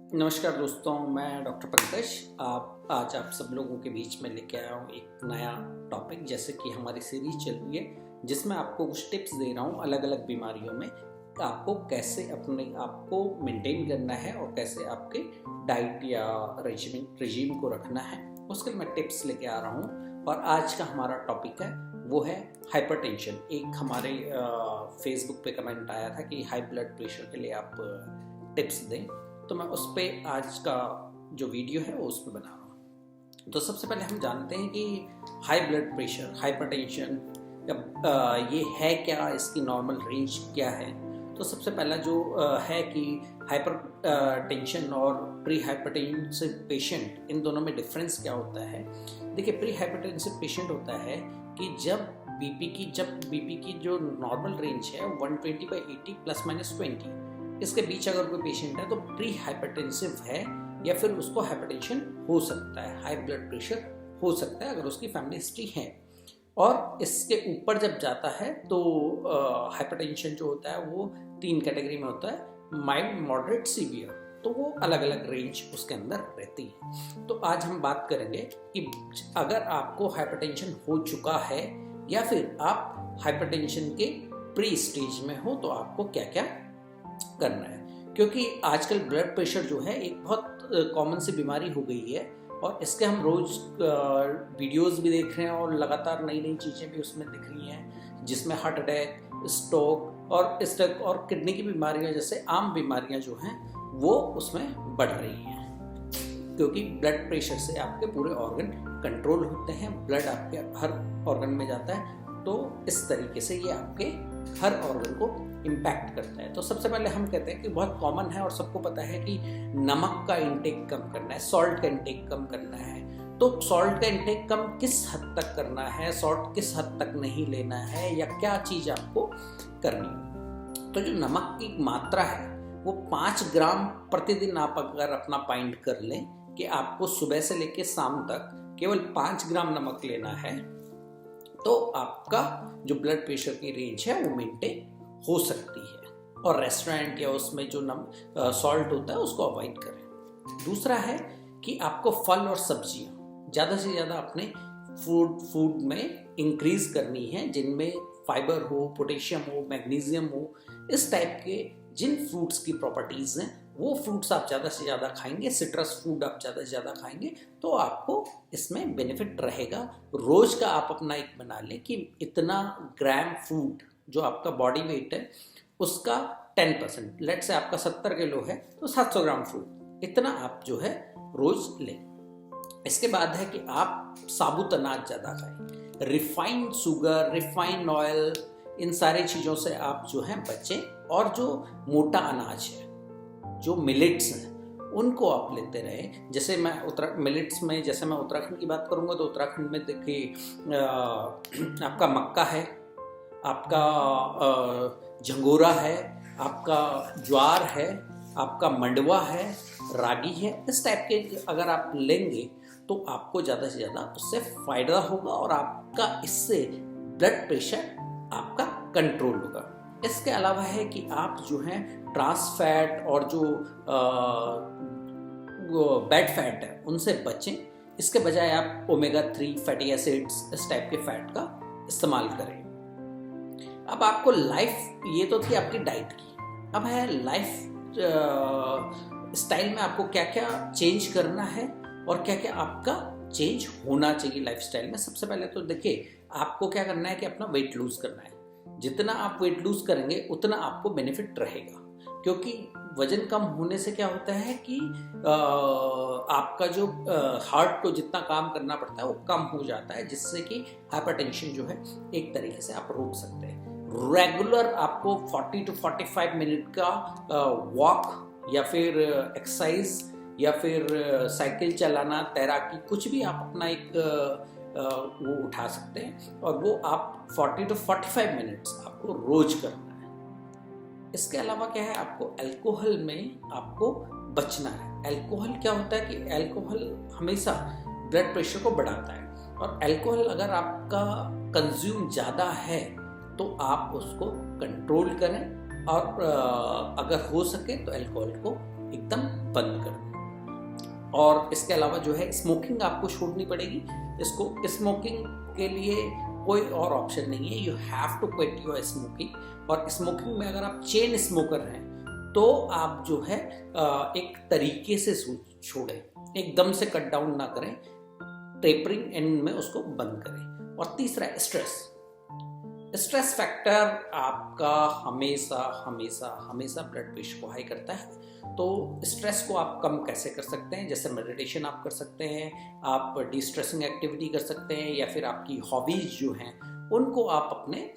नमस्कार दोस्तों, मैं डॉक्टर पंकज। आज आप सब लोगों के बीच में लेके आया हूँ एक नया टॉपिक। जैसे कि हमारी सीरीज चल रही है जिसमें आपको कुछ टिप्स दे रहा हूँ अलग अलग बीमारियों में कि आपको कैसे अपने आप को मेंटेन करना है और कैसे आपके डाइट या रेजिम को रखना है, उसके लिए मैं टिप्स लेके आ रहा हूँ। और आज का हमारा टॉपिक है वो है हाइपरटेंशन। एक हमारे फेसबुक पे कमेंट आया था कि हाई ब्लड प्रेशर के लिए आप टिप्स दें, तो मैं उस पर आज का जो वीडियो है वो उस पर बना रहा हूँ। तो सबसे पहले हम जानते हैं कि हाई ब्लड प्रेशर, हाइपरटेंशन ये है क्या, इसकी नॉर्मल रेंज क्या है। तो सबसे पहला जो है कि हाइपर टेंशन और प्री हाइपरटेंसिव पेशेंट, इन दोनों में डिफरेंस क्या होता है। देखिए, प्री हाइपरटेंसिव पेशेंट होता है कि जब बीपी की जो नॉर्मल रेंज है 120/80 ±20, इसके बीच अगर कोई पेशेंट है तो प्री हाइपरटेंसिव है, या फिर उसको हाइपरटेंशन हो सकता है, हाई ब्लड प्रेशर हो सकता है अगर उसकी फैमिली हिस्ट्री है। और इसके ऊपर जब जाता है तो हाइपरटेंशन जो होता है वो 3 कैटेगरी में होता है, माइल्ड, मॉडरेट, सीवियर। तो वो अलग अलग रेंज उसके अंदर रहती है। तो आज हम बात करेंगे कि अगर आपको हाइपरटेंशन हो चुका है या फिर आप हाइपरटेंशन के प्री स्टेज में हो तो आपको क्या क्या करना है। क्योंकि आजकल ब्लड प्रेशर जो है एक बहुत कॉमन सी बीमारी हो गई है और इसके हम रोज वीडियोस भी देख रहे हैं और लगातार नई नई चीज़ें भी उसमें दिख रही हैं, जिसमें हार्ट अटैक, स्ट्रोक और किडनी की बीमारियां जैसे आम बीमारियां जो हैं वो उसमें बढ़ रही हैं। क्योंकि ब्लड प्रेशर से आपके पूरे ऑर्गन कंट्रोल होते हैं, ब्लड आपके हर ऑर्गन में जाता है, तो इस तरीके से ये आपके हर ऑर्गन को इम्पैक्ट करता है। तो सबसे पहले हम कहते हैं कि बहुत कॉमन है और सबको पता है कि नमक का इंटेक कम करना है, सॉल्ट का इंटेक कम करना है। तो सॉल्ट का इंटेक कम किस हद तक करना है, सॉल्ट किस हद तक नहीं लेना है, या क्या चीज़ आपको करनी है। तो जो नमक की मात्रा है वो 5 ग्राम प्रतिदिन आप अगर अपना पाइंट कर लें कि आपको सुबह से लेकर शाम तक केवल 5 ग्राम नमक लेना है, तो आपका जो ब्लड प्रेशर की रेंज है वो मेंटेन हो सकती है। और रेस्टोरेंट या उसमें जो सॉल्ट होता है उसको अवॉइड करें। दूसरा है कि आपको फल और सब्जियां ज़्यादा से ज़्यादा अपने फूड में इंक्रीज करनी है, जिनमें फाइबर हो, पोटेशियम हो, मैग्नीशियम हो। इस टाइप के जिन फ्रूट्स की प्रॉपर्टीज़ हैं वो फ्रूट्स आप ज़्यादा से ज़्यादा खाएंगे, सिट्रस फूड आप ज़्यादा से ज़्यादा खाएंगे तो आपको इसमें बेनिफिट रहेगा। रोज़ का आप अपना एक बना लें कि इतना ग्राम फूड, जो आपका बॉडी वेट है उसका 10%, लेट से आपका 70 किलो है तो 700 ग्राम फूड, इतना आप जो है रोज़ लें। इसके बाद है कि आप साबुत अनाज ज़्यादा खाएं, रिफाइंड शुगर, रिफाइंड ऑयल, इन सारी चीज़ों से आप जो है बचें। और जो मोटा अनाज है, जो मिलेट्स हैं, उनको आप लेते रहें। जैसे मैं मिलेट्स में जैसे मैं उत्तराखंड की बात करूँगा तो उत्तराखंड में देखिए आपका मक्का है, आपका झंगोरा है, आपका ज्वार है, आपका मंडवा है, रागी है। इस टाइप के अगर आप लेंगे तो आपको ज़्यादा से ज़्यादा उससे फ़ायदा होगा और आपका इससे ब्लड प्रेशर आपका कंट्रोल होगा। इसके अलावा है कि आप जो है ट्रांस फैट और जो बैड फैट है उनसे बचें। इसके बजाय आप ओमेगा 3 फैटी एसिड्स, इस टाइप के फैट का इस्तेमाल करें। अब आपको ये तो थी आपकी डाइट की। अब है लाइफ स्टाइल में आपको क्या क्या चेंज करना है और क्या क्या आपका चेंज होना चाहिए लाइफ स्टाइल में। सबसे पहले तो देखिए, आपको क्या करना है कि अपना वेट लूज करना है। जितना आप वेट लूज करेंगे उतना आपको बेनिफिट रहेगा, क्योंकि वजन कम होने से क्या होता है कि आपका जो हार्ट को जितना काम करना पड़ता है वो कम हो जाता है, जिससे कि हाइपरटेंशन जो है एक तरीके से आप रोक सकते हैं। रेगुलर आपको 40 to 45 मिनट का वॉक या फिर एक्सरसाइज या फिर साइकिल चलाना, तैराकी, कुछ भी आप अपना एक वो उठा सकते हैं और वो आप 40 to 45 मिनट्स आपको रोज करना है। इसके अलावा क्या है, आपको अल्कोहल में आपको बचना है। अल्कोहल क्या होता है कि अल्कोहल हमेशा ब्लड प्रेशर को बढ़ाता है, और अल्कोहल अगर आपका कंज्यूम ज़्यादा है तो आप उसको कंट्रोल करें और अगर हो सके तो अल्कोहल को एकदम बंद कर दें। और इसके अलावा जो है स्मोकिंग आपको छोड़नी पड़ेगी। इसको स्मोकिंग के लिए कोई और ऑप्शन नहीं है, you have to quit your smoking. और स्मोकिंग में अगर आप चेन स्मोकर हैं तो आप जो है एक तरीके से छोड़ें, एकदम से कट डाउन ना करें, टेपरिंग एंड में उसको बंद करें। और तीसरा स्ट्रेस फैक्टर आपका हमेशा हमेशा हमेशा ब्लड प्रेशर को हाई करता है। तो स्ट्रेस को आप कम कैसे कर सकते हैं? जैसे मेडिटेशन आप कर सकते हैं, आप डिस्ट्रेसिंग एक्टिविटी कर सकते हैं, या फिर आपकी हॉबीज जो हैं उनको आप अपने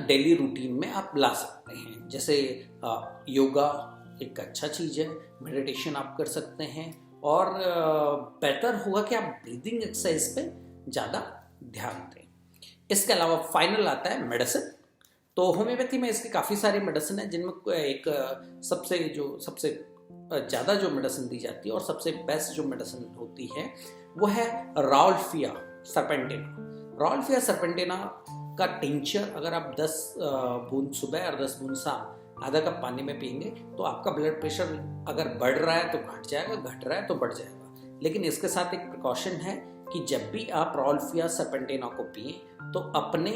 डेली रूटीन में आप ला सकते हैं। जैसे योगा एक अच्छा चीज़ है, मेडिटेशन आप कर सकते हैं, और बेहतर होगा कि आप ब्रीदिंग एक्सरसाइज पे ज़्यादा ध्यान दें। इसके अलावा फाइनल आता है मेडिसिन। तो होम्योपैथी में इसके काफ़ी सारे मेडिसिन हैं, जिनमें एक सबसे ज़्यादा जो मेडिसिन दी जाती है और सबसे बेस्ट जो मेडिसिन होती है वो है राउल्फिया सर्पेंटिना। राउल्फिया सर्पेंटिना का टिंचर अगर आप 10 बूंद सुबह और 10 बूंद शाम आधा कप पानी में पिएंगे तो आपका ब्लड प्रेशर अगर बढ़ रहा है तो घट जाएगा, घट रहा है तो बढ़ जाएगा। लेकिन इसके साथ एक प्रिकॉशन है कि जब भी आप राउल्फिया सर्पेंटिना को पिए तो अपने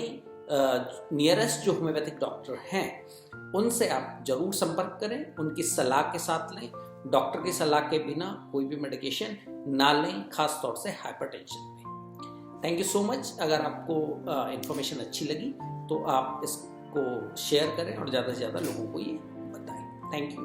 नियरेस्ट जो होम्योपैथिक डॉक्टर हैं उनसे आप जरूर संपर्क करें, उनकी सलाह के साथ लें। डॉक्टर की सलाह के बिना कोई भी मेडिकेशन ना लें, खास तौर से हाइपरटेंशन में। Thank you so much. अगर आपको इन्फॉर्मेशन अच्छी लगी तो आप इसको शेयर करें और ज़्यादा से ज़्यादा लोगों को ये बताएं। Thank you.